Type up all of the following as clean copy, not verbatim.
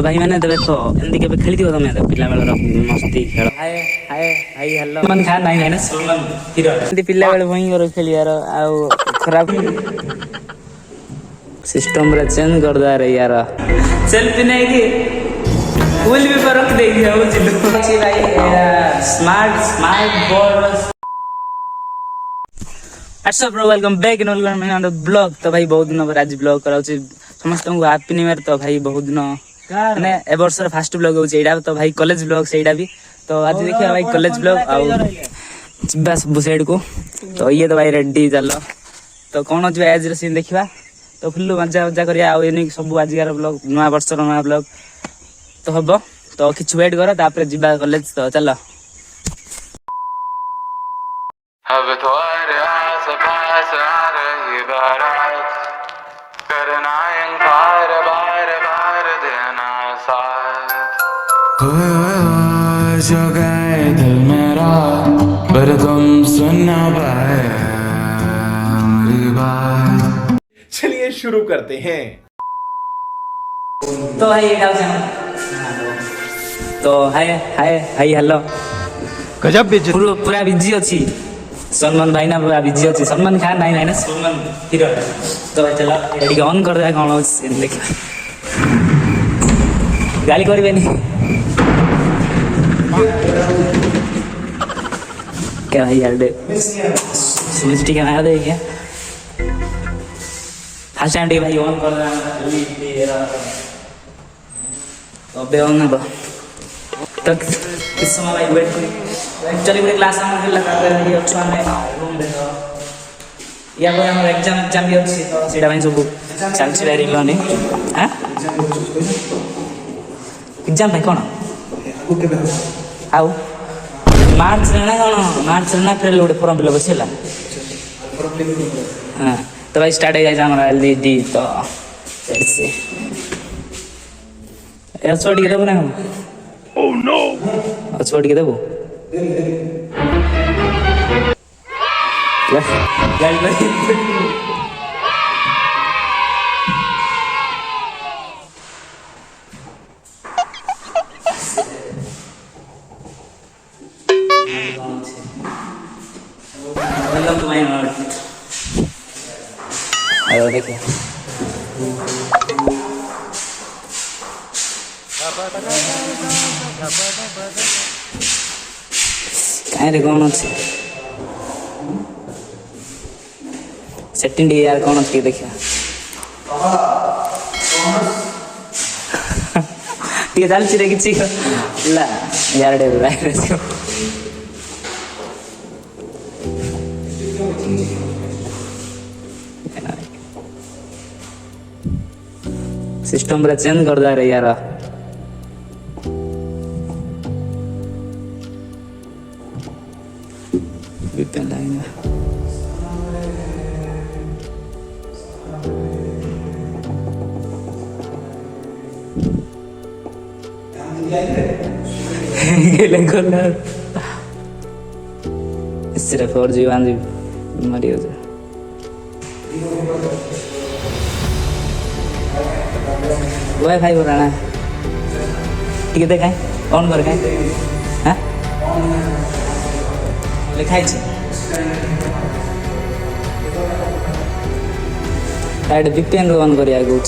भाई मैंने तबे तो एंदी के खेली थी तमे पिला बेलर मस्ती खेल हाय हाय हाय हेलो मन खा नाही है ना सलमान हीरो एंदी पिला बेल भई और खेली यार आ खराब सिस्टम रे चेंज कर दे रे यार सेल्फी नहीं की फूल भी पर रख दे दिया वो जिल्लू अच्छी भाई स्मार्ट स्मार्ट बोर्ड अच्छा bro welcome back in welcome मैं ऑन द ब्लॉग तो भाई बहुत दिन पर आज ब्लॉग कराउची समस्त को हैप्पी न्यू ईयर तो भाई बहुत दिन माने ए वर्ष फर्स्ट ब्लॉग होची एडा तो भाई कॉलेज ब्लॉग सेडा भी तो आज देखिए भाई कॉलेज ब्लॉग आ बस बुसेड को तो ये तो भाई रेडी चलो तो कौन जो एज रे सीन देखिबा तो फुल्लू मजा मजा करिया आ एनी सब आजकार ब्लॉग नया वर्ष रो नया ब्लॉग तो हबो तो किछ वेट करो तापर जिबा कॉलेज तो चलो अब तुम्हारे आस पास आ रही बारात करना इनकार बार बार देना साथ जो गए दिल मेरा पर तुम सुनना पाए मेरी बात। चलिए शुरू करते हैं। तो भाई ये डाल तो हाय हाय हाय हेलो गजब बेइज्जती पूरा बिजी अछि सलमान भाई ना पूरा बिजी अछि सलमान खान नहीं है ना सलमान हीरो तो चलो रेडी ऑन कर दे कौन सीन देख गाली करबे नहीं क्या भाई यार दे स्विच ठीक है ना दे क्या फर्स्ट टाइम भाई ऑन कर दे तेरा तो बे ऑन ना तक किस समय भाई वेट एक्चुअली पूरे क्लास में लगा कर ये अच्छा में रूम दे दो या कोई हमारा एग्जाम भी अच्छी तो सीधा भाई सब चल से रेडी लोने हां एग्जाम भाई कौन आओ मार्च ना कौन मार्च ना फिर लोड फॉर्म फिल बसेला हां तो भाई स्टार्ट हो जाए हमारा एलडी तो ऐसे यार छोड़ के देबो ना ओह नो छोड़ के देबो गाड़ी भाई वेलकम टू माय नॉट आयो देखिए कहीं रे कौन अच्छे सेटिंग यार कौन अच्छे देखिए ये चल चिरे किसी को ला यार डे लाइव रेसियो सिस्टम रे चेंज कर दे रे यार विपिन लाइन सिर्फ 4G 1G मरी हो जाए वाईफाई हो रहा है ठीक है देखा ऑन कर हाँ लिखाई एड VPN ऑन करिया कुछ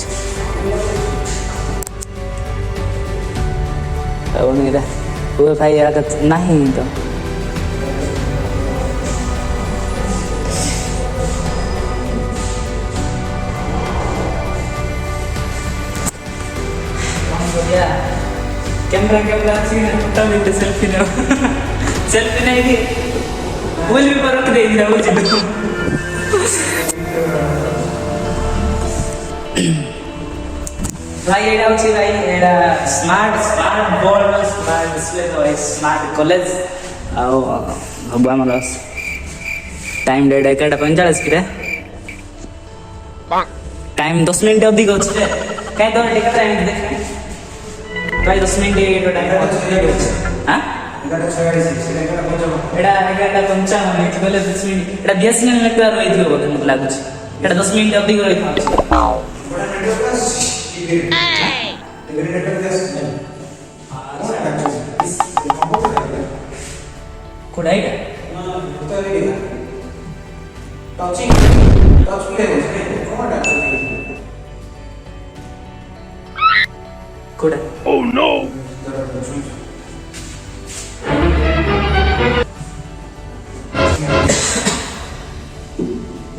अब नहीं रहा वाईफाई यार नहीं तो कैमरा अच्छी है तब सेल्फी ना सेल्फी नहीं की फूल भी पर रख दे दिया वो जिल्लू भाई एडा अच्छी भाई एडा स्मार्ट बोर्ड स्मार्ट डिस्प्ले तो स्मार्ट कॉलेज आओ हबा मतलब टाइम डेट 1:45 की टाइम 10 मिनट अधिक अच्छे कहीं तो टिकट टाइम देख भाई 10 मिनट ये टाइम हां एडा 11:55 मिनिट बोले 10 मिनट एडा 10 मिनट लगता रही थी बोले मत लागु एडा 10 मिनट अधिक रही था କୋଉଟା ଏଇଟା କୋଉଟା Oh no!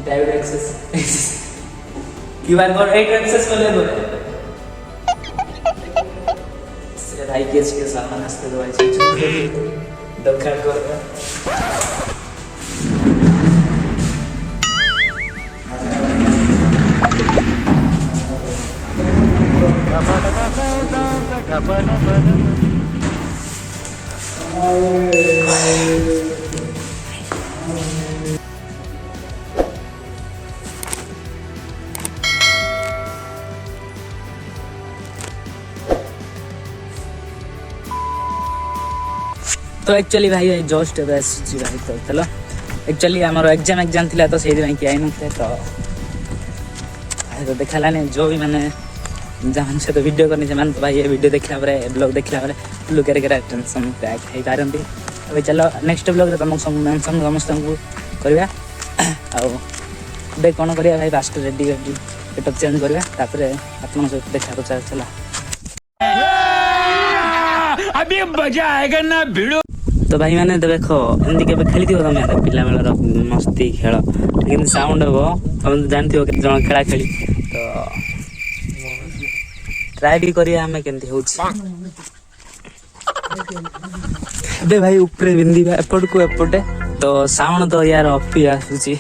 डायोड एक्सेस क्यूआर कोड 8 एक्सेस कर ले बोले से भाई के सामान हंसते दो ऐसे दखल कर तो एक्चुअली भाई जस्ट आसुची भाई तो चलो एक्चुअली आमर एग्जाम थिला तो सेही कि आई नथे तो भाई तो देखालानी जो भी माने जहाँ से तो वीडियो करनी से तो भाई ये वीडियो देखला परे ब्लॉग देखला परे लुक करके टेंशन पैक हे पारंती अब चलो नेक्स्ट ब्लॉग रे तुमको सब मेंशन समस्त को करबा आ बे कोन करिया भाई फास्ट रेडी सेटअप चेंज करबा तापरे आपन से देखा तो चला अभी मजा आएगा ना भिड़ो। तो भाई मैंने तो देखो एमती के खेली थी तुम यार पिला बेलर मस्ती खेल लेकिन साउंड हम तुम तो जानथि केते जण खेला खेली तो ट्राई भी करिया हमें केमती होछि बे भाई ऊपर बिंदीबा एपट को एपटे तो साउंड तो यार ऑफ ही आसुची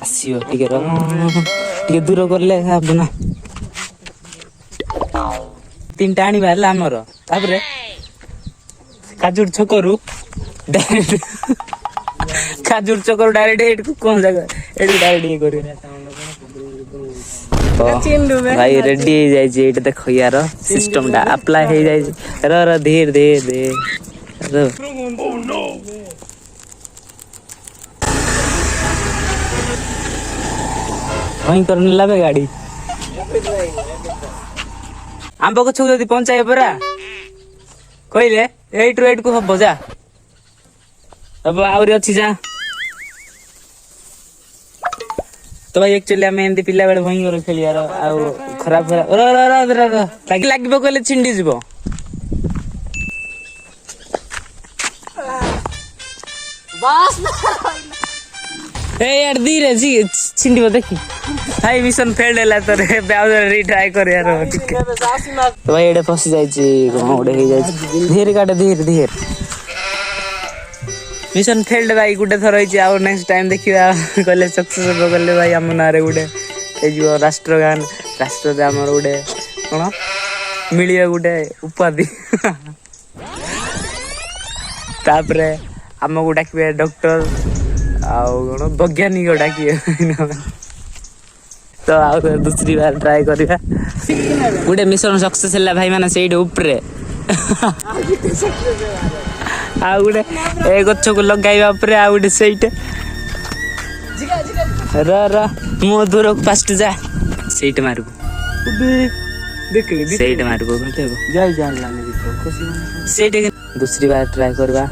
आसीओ टिके दूर करले बना तीन टाणी बाहरला हमर तापरे काजूर छकरू डायरेक्ट काजूर छकरू डायरेक्ट एट को कौन जगह एट डायरेक्ट ये करियो तो भाई रेडी हो जाय जे एट देखो यार सिस्टम दा अप्लाई हो जाय र धीर दे र वहीं करने लाबे गाड़ी आंबो को छुदी पहुंचाए परा कहले 8 ରୁ 8 को हब जा अब आउरी अछि जा तो भाई एक्चुअली हमें एंती पिला बेले भई कर खेली यार आ खराब लागी लागबो कहले छिंडी जीवो बस ए यार धीरे जी छिंडी देखी भाई मिशन फेल्ड हैला तो रे ब्राउजर रीट्राई कर यार ठीक है तो भाई एडे फसी जाई छी गोडे हे जाई छी धीरे काटे धीरे मिशन फेल्ड भाई गुडे थर होई छी आ नेक्स्ट टाइम देखिबा कहले सक्सेस हो गले भाई हम नारे गुडे ए जो राष्ट्रगान राष्ट्र दे हमर गुडे कोन मिलिया गुडे उपाधि तापरे हम गुडा के डॉक्टर आओ कोन वैज्ञानिक गुडा की तो आओ दूसरी बार ट्राई करिया गुडे मिशन सक्सेस हैला भाई माने सेइड ऊपरे आ गुडे ए गच्छ को लगाइबा ऊपरे आ गुडे सेइट र मो दूर फास्ट जा सेइट मारबो देख सेइट मारबो बेटे जाई जान लाने की खुशी सेइट दूसरी बार ट्राई करबा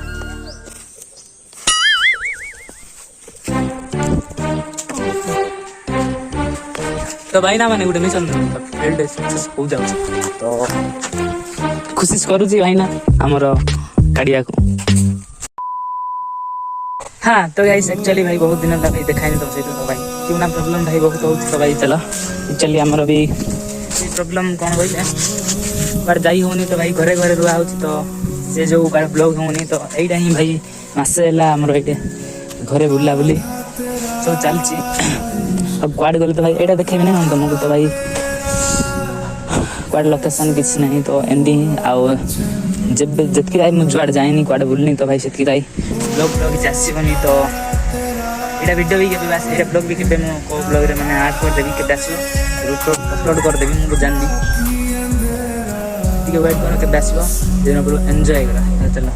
तो भाई ना माने गुटे मिशन फेल्ड सक्सेस हो जाउ तो कोशिश करू छी भाई ना हमर काडिया को हाँ तो गाइस एक्चुअली भाई बहुत दिन तक देखाई तो से तो भाई क्यों ना प्रॉब्लम भाई बहुत हो तो भाई चलो एक्चुअली हमर भी प्रॉब्लम कोन होइले पर जाई होनी तो भाई घरे घरे रुआ होची तो से जो कार ब्लॉग होनी तो एइडा ही भाई मासेला हमर एटे घरे बुला बुली सब चलची अब क्वाड गले तो भाई एटा देखेबे ना हम तुमको तो भाई क्वाड लोकेशन किछ नहीं तो एंडी आउ जब जतकी आई मुझवाड़ जाइनी क्वाड बुलनी तो भाई सेतकी आई ब्लॉग जासी बनी तो एटा वीडियो भी के बस एटा ब्लॉग भी के मो को ब्लॉग रे माने ऐड कर देबी के आसीबो अपलोड कर देबी मु जाननी ठीक है वेट करो के आसीबो जेनो एंजॉय करा चलो